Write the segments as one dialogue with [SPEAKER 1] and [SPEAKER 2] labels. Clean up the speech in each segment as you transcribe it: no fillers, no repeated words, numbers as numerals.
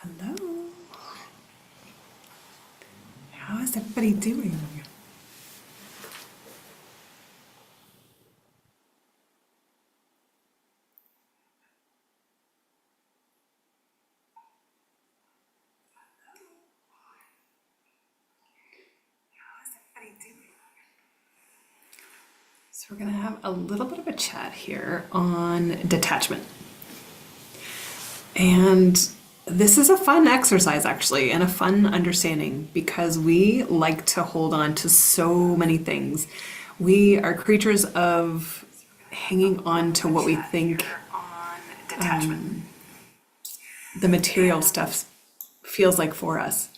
[SPEAKER 1] Hello. How is everybody doing? So we're going to have a little bit of a chat here on detachment. And this is a fun exercise, actually, and a fun understanding because we like to hold on to so many things. We are creatures of hanging on to what we think the material stuff feels like for us.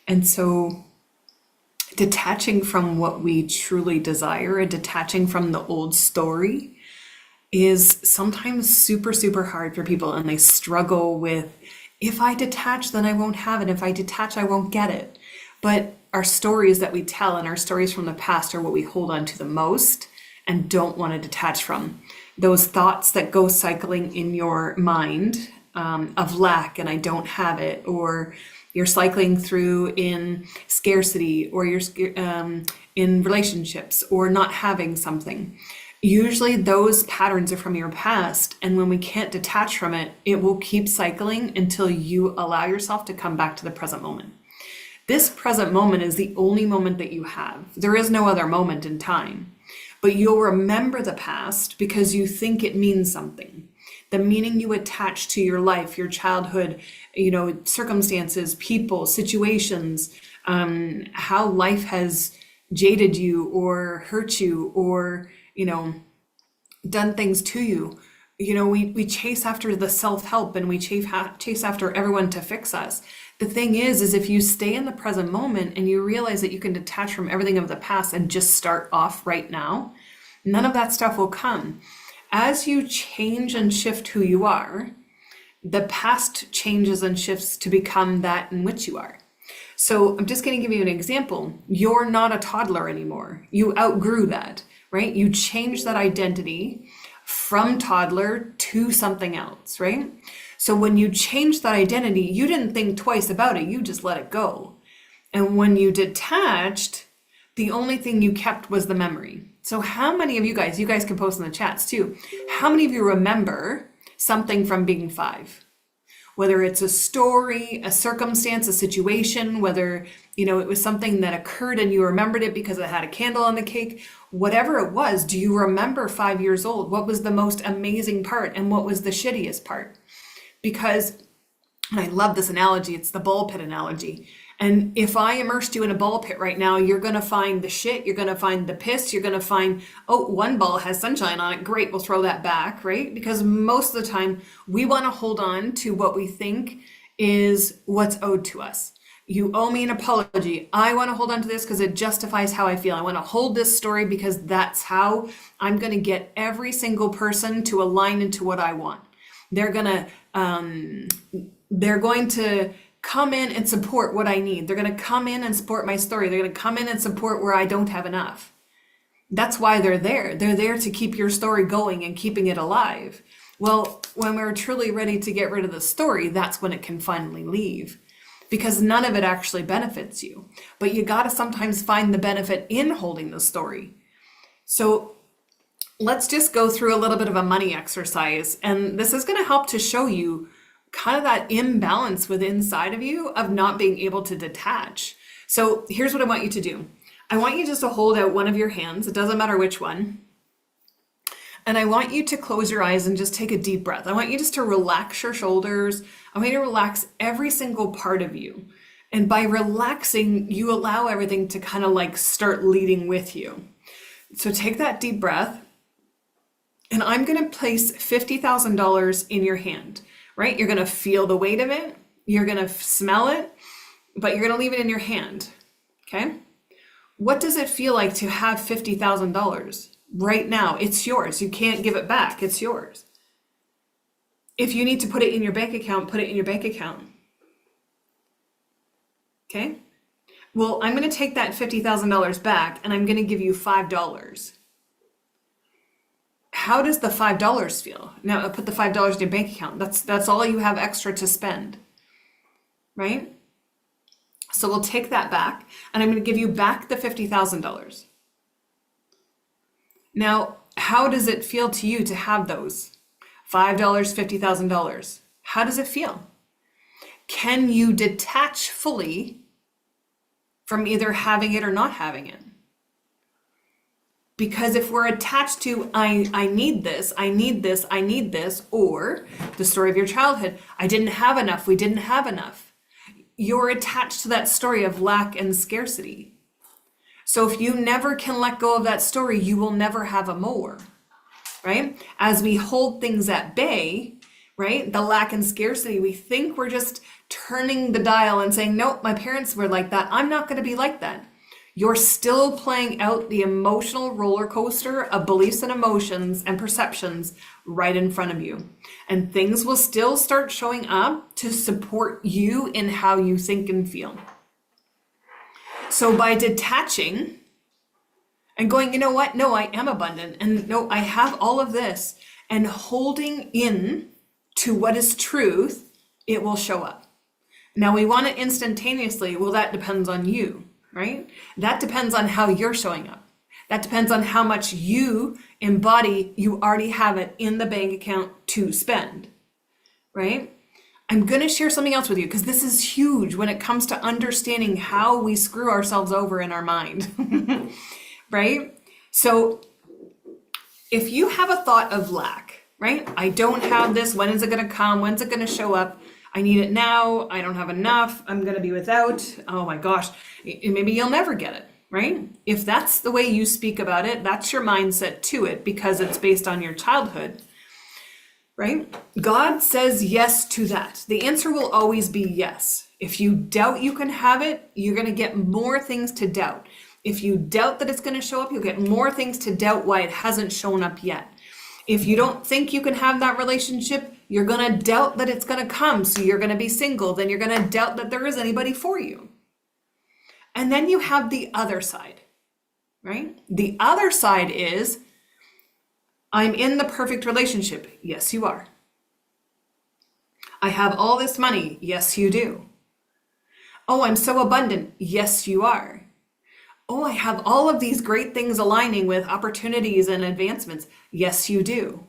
[SPEAKER 1] And so detaching from what we truly desire and detaching from the old story is sometimes super, super hard for people. And they struggle with, if I detach, then I won't have it. If I detach, I won't get it. But our stories that we tell and our stories from the past are what we hold on to the most and don't want to detach from. Those thoughts that go cycling in your mind of lack and I don't have it, or you're cycling through in scarcity, or you're in relationships, or not having something. Usually those patterns are from your past, and when we can't detach from it, it will keep cycling until you allow yourself to come back to the present moment. This present moment is the only moment that you have. There is no other moment in time. But you'll remember the past because you think it means something. The meaning you attach to your life, your childhood, circumstances, people, situations, how life has jaded you or hurt you or, done things to you. We chase after the self-help and we chase after everyone to fix us. The thing is if you stay in the present moment and you realize that you can detach from everything of the past and just start off right now, none of that stuff will come. As you change and shift who you are, the past changes and shifts to become that in which you are. So I'm just going to give you an example. You're not a toddler anymore. You outgrew that, right? You changed that identity from toddler to something else, right? So when you changed that identity, you didn't think twice about it. You just let it go. And when you detached, the only thing you kept was the memory. So how many of you guys can post in the chats too, how many of you remember something from being 5? Whether it's a story, a circumstance, a situation, whether, it was something that occurred and you remembered it because it had a candle on the cake, whatever it was, do you remember 5 years old? What was the most amazing part and what was the shittiest part? Because, and I love this analogy, it's the ball pit analogy. And if I immersed you in a ball pit right now, you're going to find the shit, you're going to find the piss, you're going to find, oh, one ball has sunshine on it. Great, we'll throw that back, right? Because most of the time we want to hold on to what we think is what's owed to us. You owe me an apology. I want to hold on to this because it justifies how I feel. I want to hold this story because that's how I'm going to get every single person to align into what I want. They're going to come in and support what I need. They're going to come in and support my story. They're going to come in and support where I don't have enough. That's why they're there. They're there to keep your story going and keeping it alive. Well, when we're truly ready to get rid of the story, that's when it can finally leave, because none of it actually benefits you. But you got to sometimes find the benefit in holding the story. So let's just go through a little bit of a money exercise. And this is going to help to show you kind of that imbalance within inside of you of not being able to detach. So here's what I want you to do. I want you just to hold out one of your hands. It doesn't matter which one. And I want you to close your eyes and just take a deep breath. I want you just to relax your shoulders. I want you to relax every single part of you. And by relaxing, you allow everything to kind of like start leading with you. So take that deep breath. And I'm going to place $50,000 in your hand. Right? You're going to feel the weight of it. You're going to smell it, but you're going to leave it in your hand. Okay? What does it feel like to have $50,000 right now? It's yours. You can't give it back. It's yours. If you need to put it in your bank account, put it in your bank account. Okay? Well, I'm going to take that $50,000 back and I'm going to give you $5. How does the $5 feel? Now put the $5 in your bank account. That's all you have extra to spend. right? So we'll take that back, and I'm going to give you back the $50,000. Now, how does it feel to you to have those? $5, $50,000. How does it feel? Can you detach fully from either having it or not having it? Because if we're attached to, I need this, I need this, I need this, or the story of your childhood, I didn't have enough, we didn't have enough. You're attached to that story of lack and scarcity. So if you never can let go of that story, you will never have a more, right? As we hold things at bay, right? The lack and scarcity, we think we're just turning the dial and saying, nope, my parents were like that. I'm not going to be like that. You're still playing out the emotional roller coaster of beliefs and emotions and perceptions right in front of you. And things will still start showing up to support you in how you think and feel. So by detaching and going, you know what? No, I am abundant. And no, I have all of this. And holding in to what is truth, it will show up. Now we want it instantaneously. Well, that depends on you, right? That depends on how you're showing up. That depends on how much you embody, you already have it in the bank account to spend, right? I'm going to share something else with you because this is huge when it comes to understanding how we screw ourselves over in our mind, right? So if you have a thought of lack, right? I don't have this. When is it going to come? When's it going to show up? I need it now. I don't have enough. I'm going to be without. Oh my gosh. Maybe you'll never get it, right? If that's the way you speak about it, that's your mindset to it because it's based on your childhood, right? God says yes to that. The answer will always be yes. If you doubt you can have it, you're going to get more things to doubt. If you doubt that it's going to show up, you'll get more things to doubt why it hasn't shown up yet. If you don't think you can have that relationship, you're going to doubt that it's going to come. So you're going to be single. Then you're going to doubt that there is anybody for you. And then you have the other side, right? The other side is, I'm in the perfect relationship. Yes, you are. I have all this money. Yes, you do. Oh, I'm so abundant. Yes, you are. Oh, I have all of these great things aligning with opportunities and advancements. Yes, you do.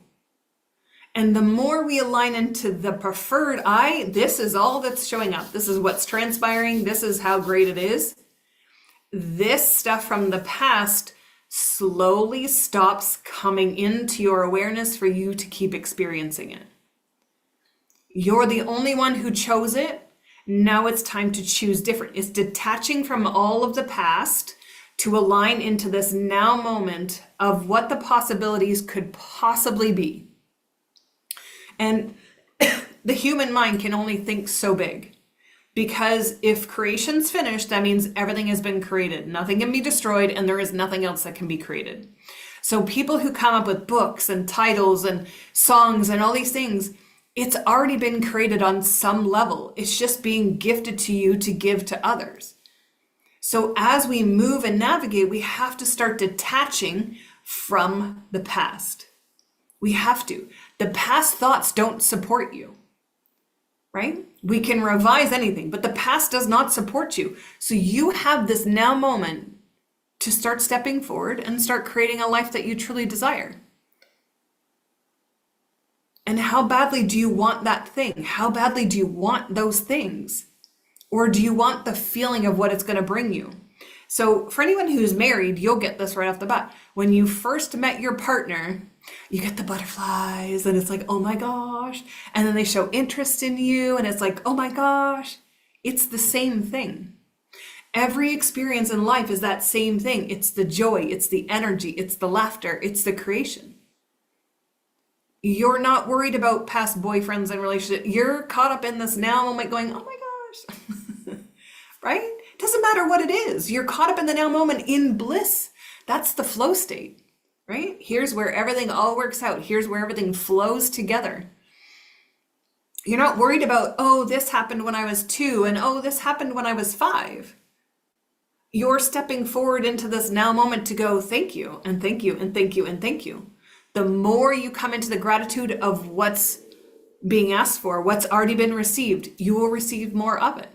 [SPEAKER 1] And the more we align into the preferred I, this is all that's showing up. This is what's transpiring. This is how great it is. This stuff from the past slowly stops coming into your awareness for you to keep experiencing it. You're the only one who chose it. Now it's time to choose different. It's detaching from all of the past to align into this now moment of what the possibilities could possibly be. And the human mind can only think so big, because if creation's finished, that means everything has been created. Nothing can be destroyed, and there is nothing else that can be created. So people who come up with books and titles and songs and all these things, it's already been created on some level. It's just being gifted to you to give to others. So as we move and navigate, we have to start detaching from the past. We have to. The past thoughts don't support you, right? We can revise anything, but the past does not support you. So you have this now moment to start stepping forward and start creating a life that you truly desire. And how badly do you want that thing? How badly do you want those things? Or do you want the feeling of what it's going to bring you? So for anyone who's married, you'll get this right off the bat. When you first met your partner, you get the butterflies and it's like, oh my gosh. And then they show interest in you and it's like, oh my gosh. It's the same thing. Every experience in life is that same thing. It's the joy, it's the energy, it's the laughter, it's the creation. You're not worried about past boyfriends and relationships. You're caught up in this now moment going, oh my gosh. Right? Doesn't matter what it is. You're caught up in the now moment in bliss. That's the flow state, right? Here's where everything all works out. Here's where everything flows together. You're not worried about, oh, this happened when I was 2 and oh, this happened when I was 5. You're stepping forward into this now moment to go, thank you, and thank you, and thank you, and thank you. The more you come into the gratitude of what's being asked for, what's already been received, you will receive more of it.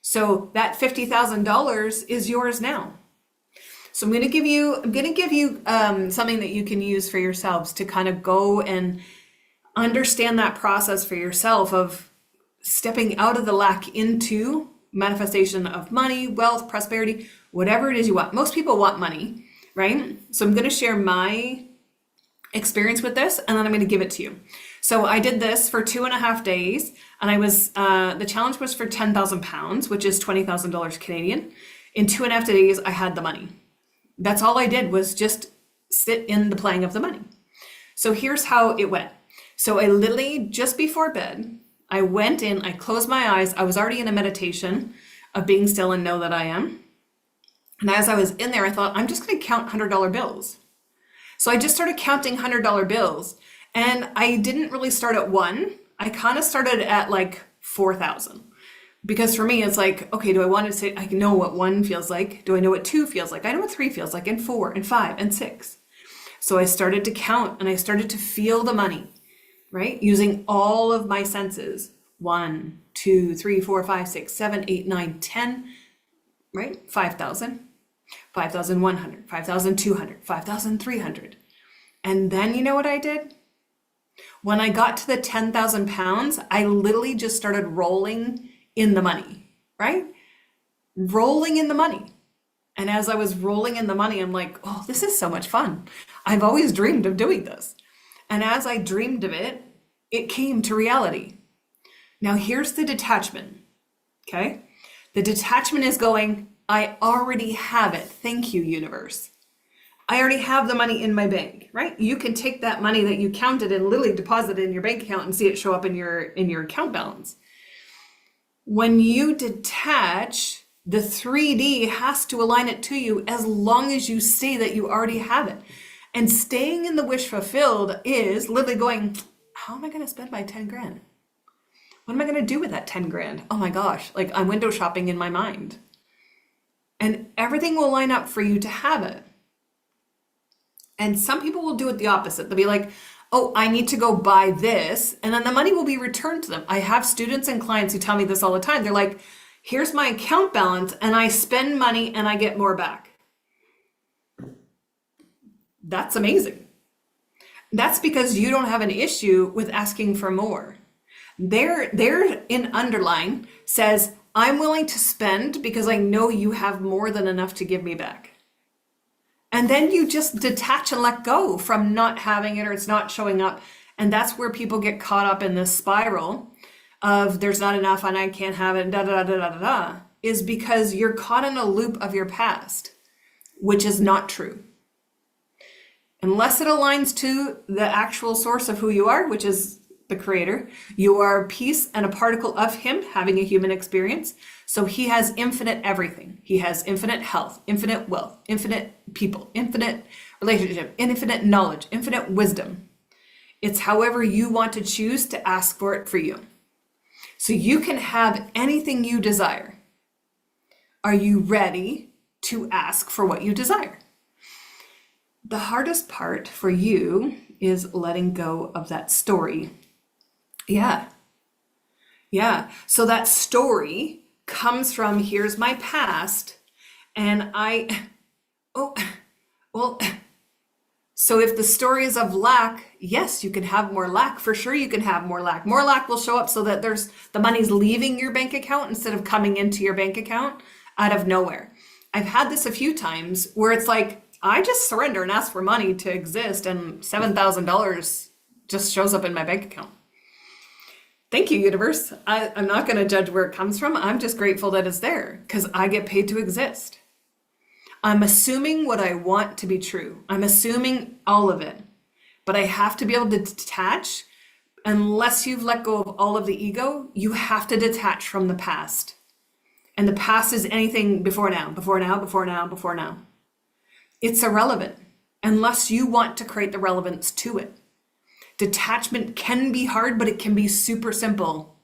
[SPEAKER 1] So that $50,000 is yours now. So I'm going to give you something that you can use for yourselves to kind of go and understand that process for yourself of stepping out of the lack into manifestation of money, wealth, prosperity, whatever it is you want. Most people want money, right? So I'm going to share my experience with this, and then I'm going to give it to you. So I did this for 2.5 days, and I was the challenge was for 10,000 pounds, which is $20,000 Canadian. In 2.5 days, I had the money. That's all I did was just sit in the playing of the money. So here's how it went. So I literally, just before bed, I went in, I closed my eyes. I was already in a meditation of being still and know that I am. And as I was in there, I thought, I'm just going to count $100 bills. So I just started counting $100 bills. And I didn't really start at one. I kind of started at like 4,000. Because for me, it's like, okay, do I want to say, I know what 1 feels like. Do I know what 2 feels like? I know what 3 feels like, and 4, and 5, and 6. So I started to count, and I started to feel the money, right? Using all of my senses. 1, 2, 3, 4, 5, 6, 7, 8, 9, 10, right? 5,000, 5,100, 5,200, 5,300. And then you know what I did? When I got to the 10,000 pounds, I literally just started rolling in the money, right? Rolling in the money. And as I was rolling in the money, I'm like, oh, this is so much fun. I've always dreamed of doing this. And as I dreamed of it, it came to reality. Now here's the detachment, okay? The detachment is going, I already have it. Thank you, universe. I already have the money in my bank, right? You can take that money that you counted and literally deposit it in your bank account and see it show up in your account balance. When you detach, the 3D has to align it to you as long as you say that you already have it. And staying in the wish fulfilled is literally going, how am I going to spend my 10 grand? What am I going to do with that 10 grand? Oh my gosh, like I'm window shopping in my mind. And everything will line up for you to have it. And some people will do it the opposite. They'll be like, oh, I need to go buy this. And then the money will be returned to them. I have students and clients who tell me this all the time. They're like, here's my account balance and I spend money and I get more back. That's amazing. That's because you don't have an issue with asking for more. There in underline says, I'm willing to spend because I know you have more than enough to give me back. And then you just detach and let go from not having it or it's not showing up. And that's where people get caught up in this spiral of there's not enough and I can't have it, da da da da da da, is because you're caught in a loop of your past, which is not true. Unless it aligns to the actual source of who you are, which is the creator, you are a piece and a particle of him having a human experience. So he has infinite everything. He has infinite health, infinite wealth, infinite people, infinite relationship, infinite knowledge, infinite wisdom. It's however you want to choose to ask for it for you. So you can have anything you desire. Are you ready to ask for what you desire? The hardest part for you is letting go of that story. Yeah. So that story comes from here's my past and so if the story is of lack, yes, you can have more lack. For sure you can have more lack. More lack will show up so that the money's leaving your bank account instead of coming into your bank account out of nowhere. I've had this a few times where it's like, I just surrender and ask for money to exist and $7,000 just shows up in my bank account. Thank you, universe. I'm not going to judge where it comes from. I'm just grateful that it's there because I get paid to exist. I'm assuming what I want to be true. I'm assuming all of it. But I have to be able to detach. Unless you've let go of all of the ego, you have to detach from the past. And the past is anything before now, before now, before now, before now. It's irrelevant unless you want to create the relevance to it. Detachment can be hard, but it can be super simple,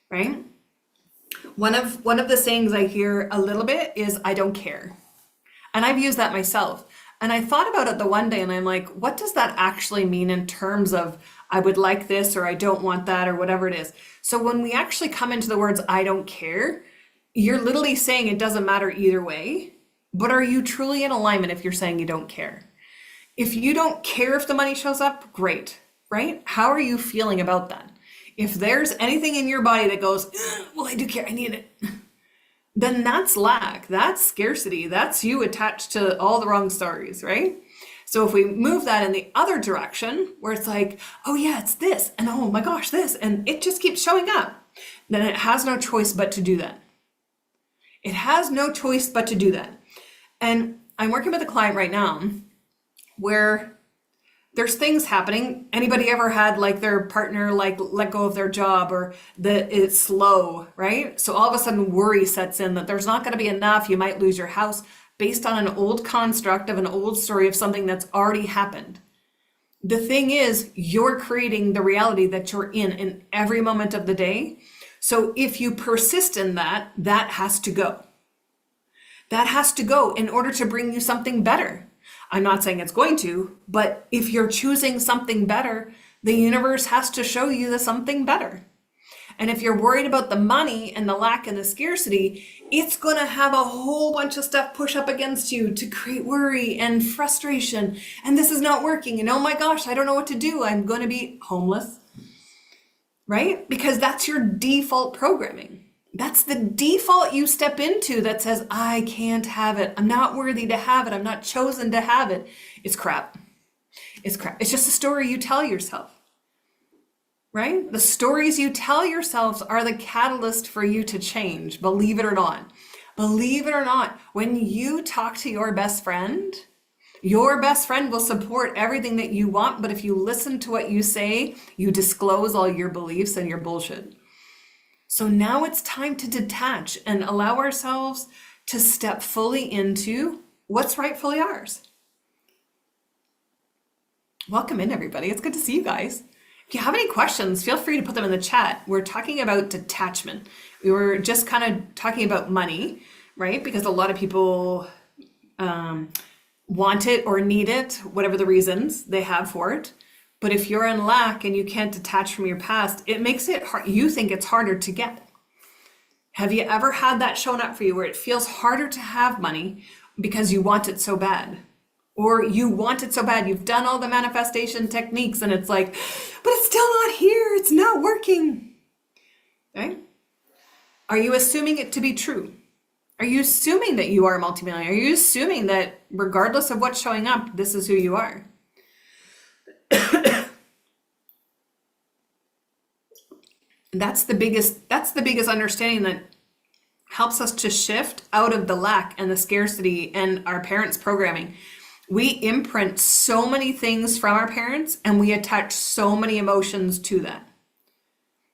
[SPEAKER 1] right? One of the sayings I hear a little bit is, I don't care. And I've used that myself. And I thought about it the one day and I'm like, what does that actually mean in terms of I would like this or I don't want that or whatever it is? So when we actually come into the words, I don't care, you're literally saying it doesn't matter either way. But are you truly in alignment if you're saying you don't care? If you don't care if the money shows up, great, right? How are you feeling about that? If there's anything in your body that goes, well, I do care, I need it, then that's lack, that's scarcity, that's you attached to all the wrong stories, right? So if we move that in the other direction, where it's like, oh yeah, it's this, and oh my gosh, this, and it just keeps showing up, then it has no choice but to do that. It has no choice but to do that. And I'm working with a client right now where there's things happening. Anybody ever had like their partner like let go of their job or that it's slow, right? So all of a sudden worry sets in that there's not going to be enough. You might lose your house based on an old construct of an old story of something that's already happened. The thing is, you're creating the reality that you're in every moment of the day. So if you persist in that, that has to go. That has to go in order to bring you something better. I'm not saying it's going to, but if you're choosing something better, the universe has to show you the something better. And if you're worried about the money and the lack and the scarcity, it's going to have a whole bunch of stuff push up against you to create worry and frustration. And this is not working. And oh my gosh, I don't know what to do. I'm going to be homeless, right? Because that's your default programming. That's the default you step into that says, I can't have it. I'm not worthy to have it. I'm not chosen to have it. It's crap. It's crap. It's just a story you tell yourself, right? The stories you tell yourselves are the catalyst for you to change. Believe it or not. Believe it or not, when you talk to your best friend will support everything that you want. But if you listen to what you say, you disclose all your beliefs and your bullshit. So now it's time to detach and allow ourselves to step fully into what's rightfully ours. Welcome in, everybody. It's good to see you guys. If you have any questions, feel free to put them in the chat. We're talking about detachment. We were just kind of talking about money, right? Because a lot of people want it or need it, whatever the reasons they have for it. But if you're in lack and you can't detach from your past, it makes it hard. You think it's harder to get. Have you ever had that shown up for you where it feels harder to have money because you want it so bad? Or you want it so bad, you've done all the manifestation techniques and it's like, but it's still not here, it's not working. Okay? Are you assuming it to be true? Are you assuming that you are a multimillionaire? Are you assuming that regardless of what's showing up, this is who you are? That's the biggest understanding that helps us to shift out of the lack and the scarcity and our parents' programming. We imprint so many things from our parents and we attach so many emotions to that.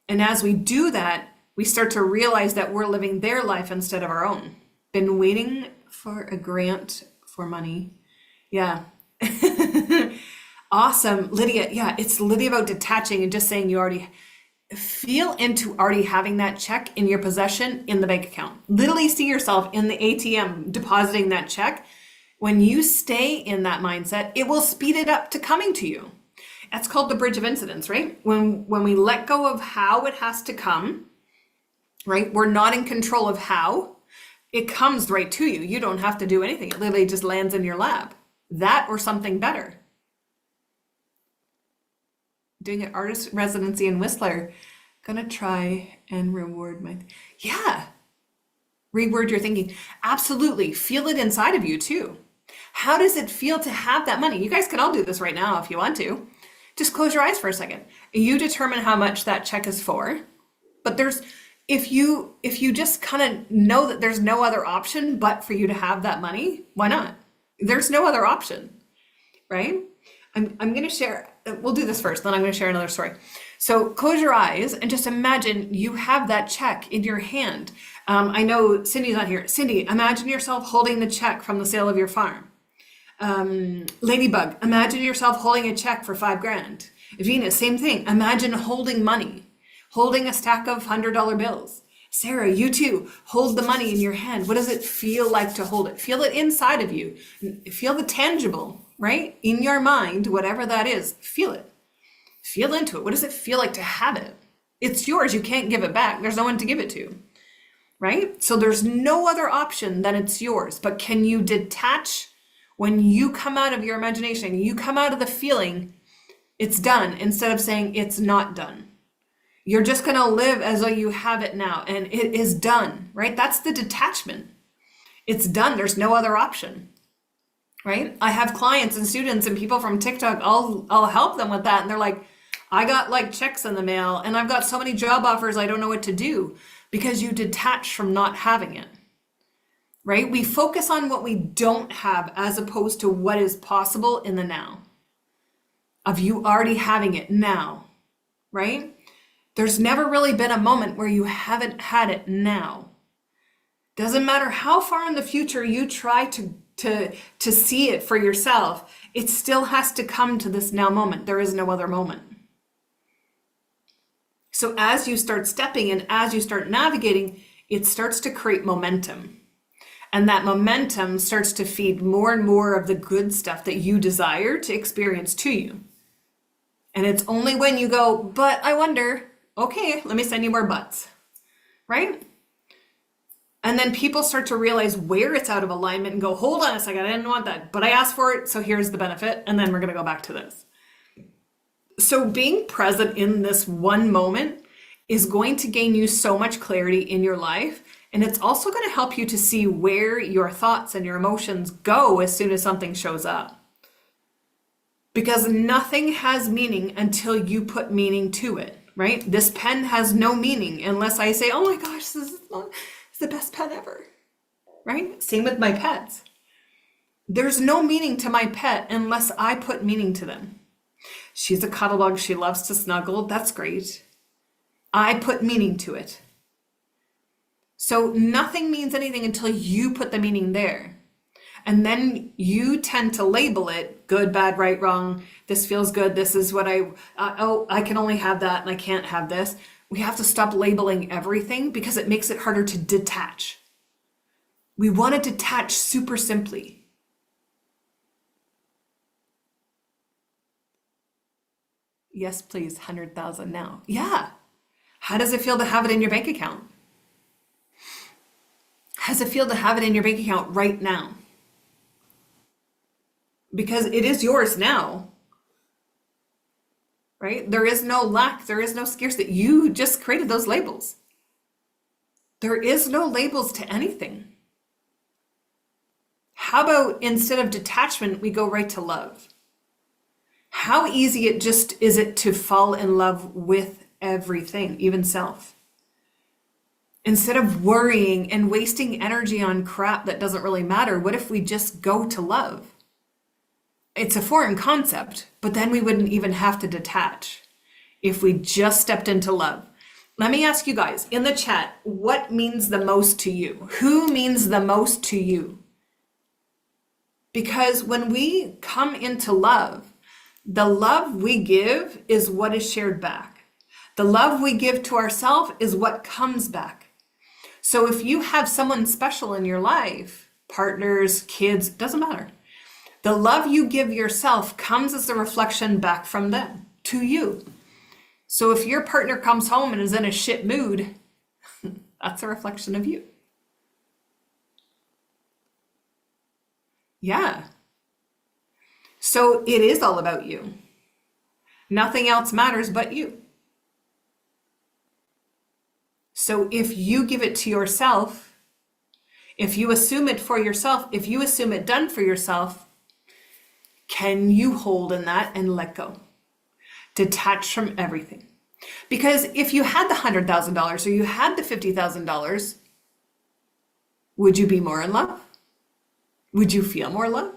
[SPEAKER 1] And as we do that, we start to realize that we're living their life instead of our own. Been waiting for a grant for money. Yeah. Awesome. Lydia. Yeah, it's Lydia about detaching and just saying you already feel into already having that check in your possession in the bank account. Literally see yourself in the ATM depositing that check. When you stay in that mindset, it will speed it up to coming to you. That's called the bridge of incidence, right? When we let go of how it has to come, right? We're not in control of how. It comes right to you. You don't have to do anything. It literally just lands in your lap. That or something better. Doing an artist residency in Whistler. Gonna try and reward my... Yeah. Reword your thinking. Absolutely. Feel it inside of you too. How does it feel to have that money? You guys can all do this right now if you want to. Just close your eyes for a second. You determine how much that check is for. But if you just kind of know that there's no other option but for you to have that money, why not? There's no other option, right? I'm going to share, we'll do this first, then I'm going to share another story. So close your eyes and just imagine you have that check in your hand. I know Cindy's not here. Cindy, imagine yourself holding the check from the sale of your farm. Ladybug, imagine yourself holding a check for $5,000. Venus, same thing. Imagine holding money, holding a stack of $100 bills. Sarah, you too. Hold the money in your hand. What does it feel like to hold it? Feel it inside of you. Feel the tangible, right? In your mind, whatever that is, feel it. Feel into it. What does it feel like to have it? It's yours. You can't give it back. There's no one to give it to, right? So there's no other option than it's yours. But can you detach when you come out of your imagination, you come out of the feeling, it's done, instead of saying it's not done? You're just going to live as though you have it now and it is done, right? That's the detachment. It's done. There's no other option, right? I have clients and students and people from TikTok. I'll help them with that. And they're like, I got like checks in the mail and I've got so many job offers. I don't know what to do, because you detach from not having it, right? We focus on what we don't have as opposed to what is possible in the now of you already having it now, right? There's never really been a moment where you haven't had it now. Doesn't matter how far in the future you try to see it for yourself, it still has to come to this now moment. There is no other moment. So as you start stepping and as you start navigating, it starts to create momentum. And that momentum starts to feed more and more of the good stuff that you desire to experience to you. And it's only when you go, but I wonder, okay, let me send you more buts, right? And then people start to realize where it's out of alignment and go, hold on a second, I didn't want that, but I asked for it, so here's the benefit, and then we're going to go back to this. So being present in this one moment is going to gain you so much clarity in your life, and it's also going to help you to see where your thoughts and your emotions go as soon as something shows up. Because nothing has meaning until you put meaning to it, right? This pen has no meaning unless I say, oh my gosh, this is the best pen ever, right? Same with my pets. There's no meaning to my pet unless I put meaning to them. She's a cuddle bug. She loves to snuggle. That's great. I put meaning to it. So nothing means anything until you put the meaning there. And then you tend to label it good, bad, right, wrong. This feels good. This is what I can only have that and I can't have this. We have to stop labeling everything because it makes it harder to detach. We want to detach super simply. Yes, please, 100,000 now. Yeah. How does it feel to have it in your bank account? How does it feel to have it in your bank account right now? Because it is yours now, right? There is no lack. There is no scarcity. You just created those labels. There is no labels to anything. How about instead of detachment, we go right to love? How easy is it to fall in love with everything, even self? Instead of worrying and wasting energy on crap that doesn't really matter, what if we just go to love? It's a foreign concept, but then we wouldn't even have to detach if we just stepped into love. Let me ask you guys in the chat, what means the most to you? Who means the most to you? Because when we come into love, the love we give is what is shared back. The love we give to ourselves is what comes back. So if you have someone special in your life, partners, kids, doesn't matter. The love you give yourself comes as a reflection back from them to you. So if your partner comes home and is in a shit mood, that's a reflection of you. Yeah. So it is all about you. Nothing else matters but you. So if you give it to yourself, if you assume it for yourself, if you assume it done for yourself, can you hold in that and let go? Detach from everything. Because if you had the $100,000 or you had the $50,000, would you be more in love? Would you feel more love?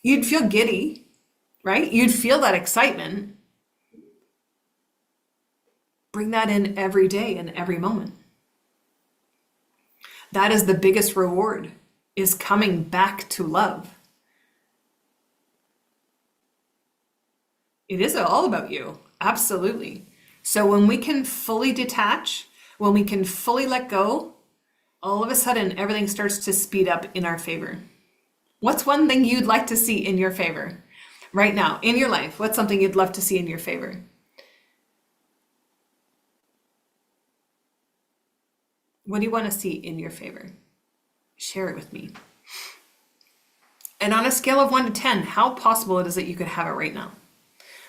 [SPEAKER 1] You'd feel giddy, right? You'd feel that excitement. Bring that in every day and every moment. That is the biggest reward, is coming back to love. It is all about you. Absolutely. So when we can fully detach, When we can fully let go, all of a sudden everything starts to speed up in our favor. What's one thing you'd like to see in your favor right now in your life? What's something you'd love to see in your favor? What do you want to see in your favor? Share it with me. And on a scale of 1 to 10, how possible it is that you could have it right now?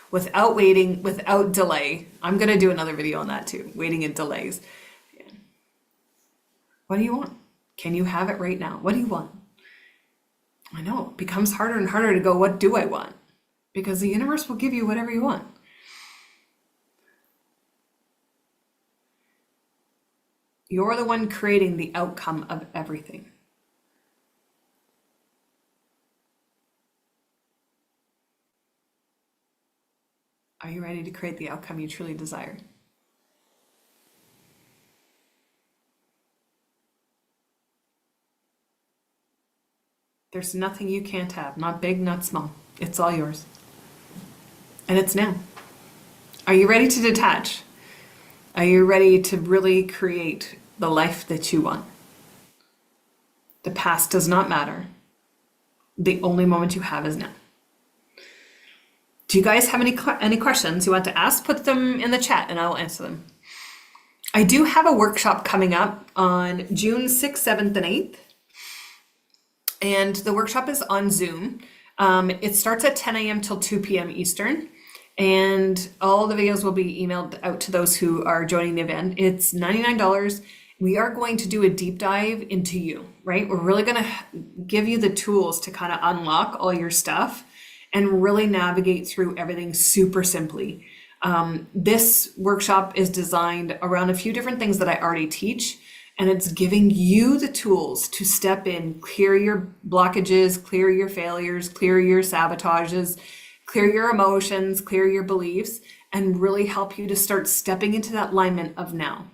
[SPEAKER 1] Without waiting, without delay. I'm going to do another video on that too, waiting and delays. Yeah. What do you want? Can you have it right now? What do you want? I know, it becomes harder and harder to go, what do I want? Because the universe will give you whatever you want. You're the one creating the outcome of everything. Are you ready to create the outcome you truly desire? There's nothing you can't have, not big, not small. It's all yours. And it's now. Are you ready to detach? Are you ready to really create the life that you want? The past does not matter. The only moment you have is now. Do you guys have any questions you want to ask? Put them in the chat and I'll answer them. I do have a workshop coming up on June 6th, 7th, and 8th. And the workshop is on Zoom. It starts at 10 a.m. till 2 p.m. Eastern. And all the videos will be emailed out to those who are joining the event. It's $99. We are going to do a deep dive into you, right? We're really going to give you the tools to kind of unlock all your stuff and really navigate through everything super simply. This workshop is designed around a few different things that I already teach, and it's giving you the tools to step in, clear your blockages, clear your failures, clear your sabotages, clear your emotions, clear your beliefs, and really help you to start stepping into that alignment of now.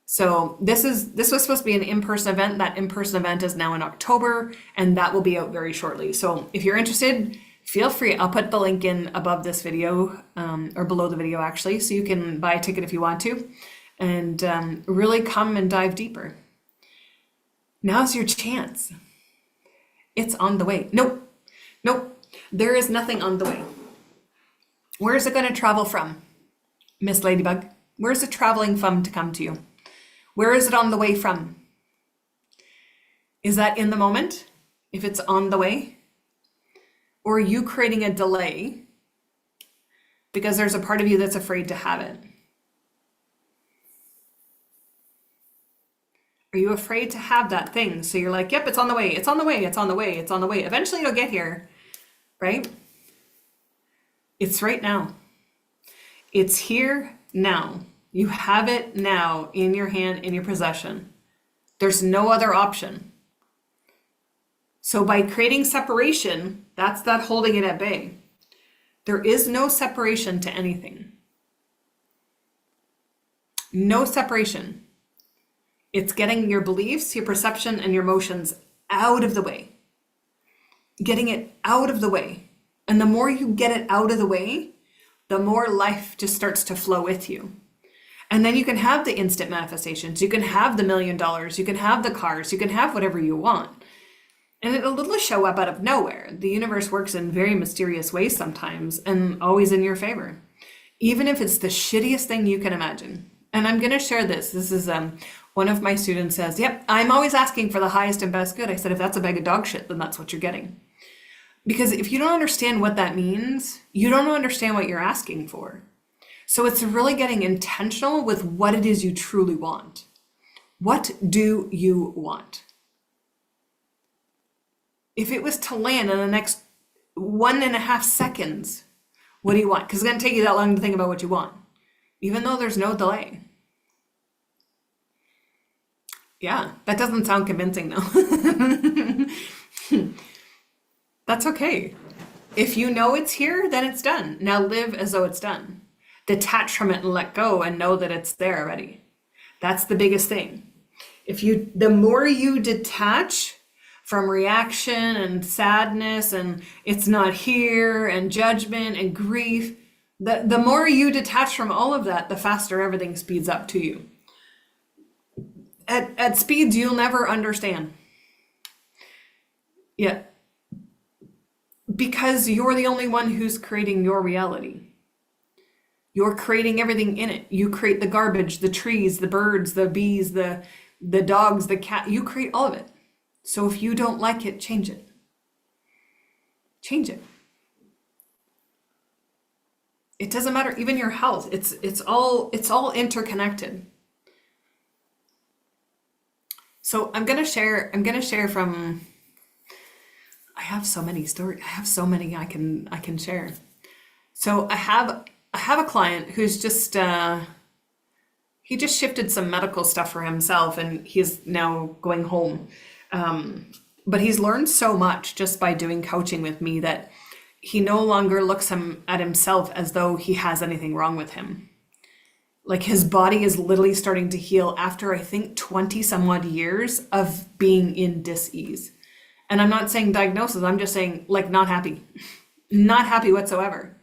[SPEAKER 1] So this was supposed to be an in-person event. That in-person event is now in October, and that will be out very shortly. So if you're interested, feel free. I'll put the link in above this video, or below the video actually, so you can buy a ticket if you want to, and really come and dive deeper. Now's your chance. It's on the way. Nope. There is nothing on the way. Where is it going to travel from, Miss Ladybug? Where is it traveling from to come to you? Where is it on the way from? Is that in the moment, if it's on the way? Or are you creating a delay because there's a part of you that's afraid to have it? Are you afraid to have that thing? So you're like, yep, it's on the way, it's on the way, it's on the way, it's on the way. Eventually it'll get here, right? It's right now. It's here now. You have it now in your hand, in your possession. There's no other option. So by creating separation, that's that holding it at bay. There is no separation to anything. No separation. It's getting your beliefs, your perception, and your emotions out of the way. Getting it out of the way. And the more you get it out of the way, the more life just starts to flow with you. And then you can have the instant manifestations. You can have the $1 million. You can have the cars. You can have whatever you want. And it'll show up out of nowhere. The universe works in very mysterious ways sometimes, and always in your favor. Even if it's the shittiest thing you can imagine. And I'm going to share this. This is one of my students says, yep, I'm always asking for the highest and best good. I said, if that's a bag of dog shit, then that's what you're getting. Because if you don't understand what that means, you don't understand what you're asking for. So it's really getting intentional with what it is you truly want. What do you want? If it was to land in the next 1.5 seconds, what do you want? Because it's going to take you that long to think about what you want, even though there's no delay. Yeah, that doesn't sound convincing though. That's okay. If you know it's here, then it's done. Now live as though it's done. Detach from it and let go and know that it's there already. That's the biggest thing. The more you detach from reaction and sadness and it's not here and judgment and grief, the more you detach from all of that, the faster everything speeds up to you. at speeds you'll never understand. Yeah, because you're the only one who's creating your reality. You're creating everything in it. You create the garbage, the trees, the birds, the bees, the dogs, the cat. You create all of it. So if you don't like it, change it. Change it. It doesn't matter. Even your health. It's all interconnected. So I'm gonna share from. I have so many stories. I have so many I can share. So I have a client who's just he just shifted some medical stuff for himself, and he's now going home. But he's learned so much just by doing coaching with me that he no longer looks at himself as though he has anything wrong with him. Like his body is literally starting to heal after I think 20 some odd years of being in dis-ease. And I'm not saying diagnosis, I'm just saying like not happy. Not happy whatsoever.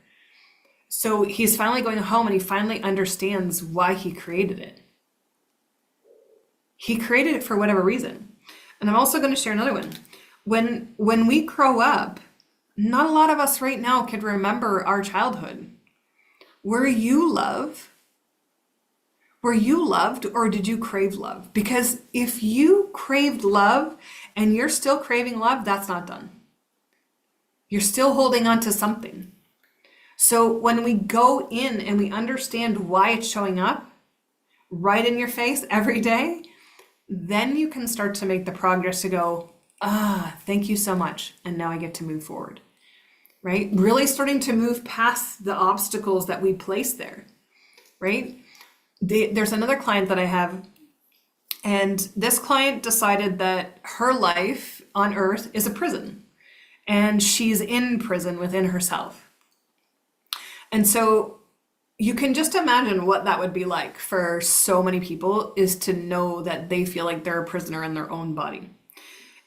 [SPEAKER 1] So he's finally going home and he finally understands why he created it. He created it for whatever reason. And I'm also going to share another one. When we grow up, not a lot of us right now can remember our childhood. Were you loved? Were you loved or did you crave love? Because if you craved love and you're still craving love, that's not done. You're still holding on to something. So when we go in and we understand why it's showing up right in your face every day, then you can start to make the progress to go, thank you so much. And now I get to move forward, right? Really starting to move past the obstacles that we place there, right? There's another client that I have, and this client decided that her life on earth is a prison, and she's in prison within herself. And so you can just imagine what that would be like for so many people, is to know that they feel like they're a prisoner in their own body.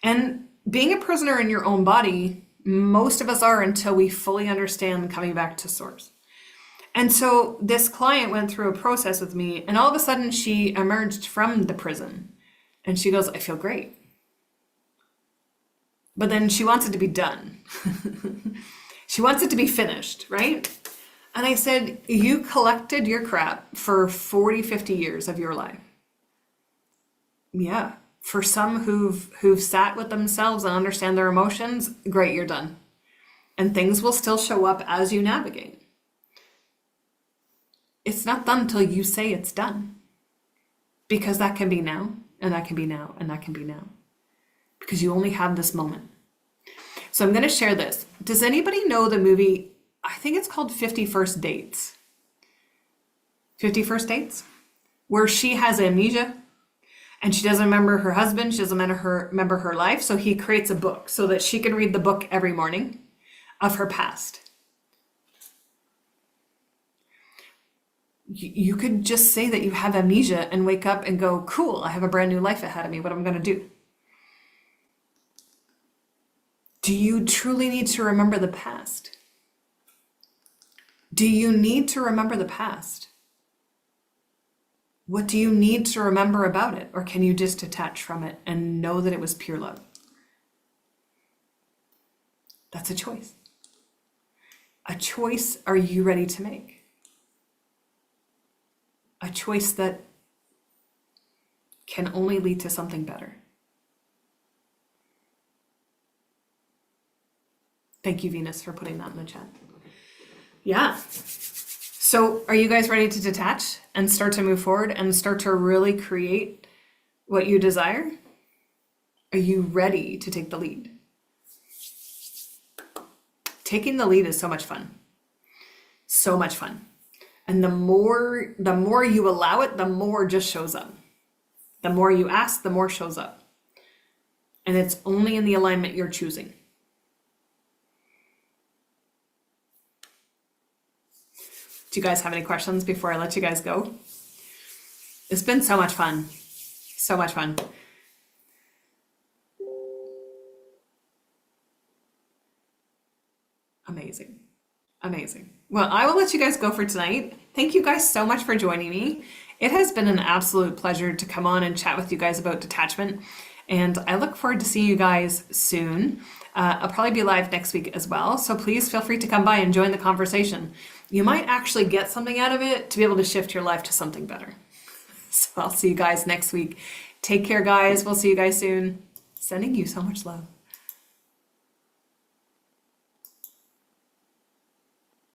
[SPEAKER 1] And being a prisoner in your own body, most of us are until we fully understand coming back to source. And so this client went through a process with me, and all of a sudden she emerged from the prison and she goes, I feel great. But then she wants it to be done. She wants it to be finished, right? And I said, you collected your crap for 40, 50 years of your life. Yeah. For some who've sat with themselves and understand their emotions, great, you're done. And things will still show up as you navigate. It's not done until you say it's done. Because that can be now, and that can be now, and that can be now. Because you only have this moment. So I'm going to share this. Does anybody know the movie, I think it's called 50 First Dates? 50 First Dates? Where she has amnesia, and she doesn't remember her husband, she doesn't remember her life, so he creates a book so that she can read the book every morning of her past. You could just say that you have amnesia and wake up and go, cool, I have a brand new life ahead of me. What am I going to do? Do you truly need to remember the past? Do you need to remember the past? What do you need to remember about it? Or can you just detach from it and know that it was pure love? That's a choice. A choice are you ready to make? A choice that can only lead to something better. Thank you, Venus, for putting that in the chat. Yeah. So are you guys ready to detach and start to move forward and start to really create what you desire? Are you ready to take the lead? Taking the lead is so much fun. So much fun. And the more you allow it, the more just shows up. The more you ask, the more shows up. And it's only in the alignment you're choosing. Do you guys have any questions before I let you guys go? It's been so much fun. So much fun. Amazing. Amazing. Well, I will let you guys go for tonight. Thank you guys so much for joining me. It has been an absolute pleasure to come on and chat with you guys about detachment. And I look forward to seeing you guys soon. I'll probably be live next week as well. So please feel free to come by and join the conversation. You might actually get something out of it to be able to shift your life to something better. So I'll see you guys next week. Take care, guys. We'll see you guys soon. Sending you so much love.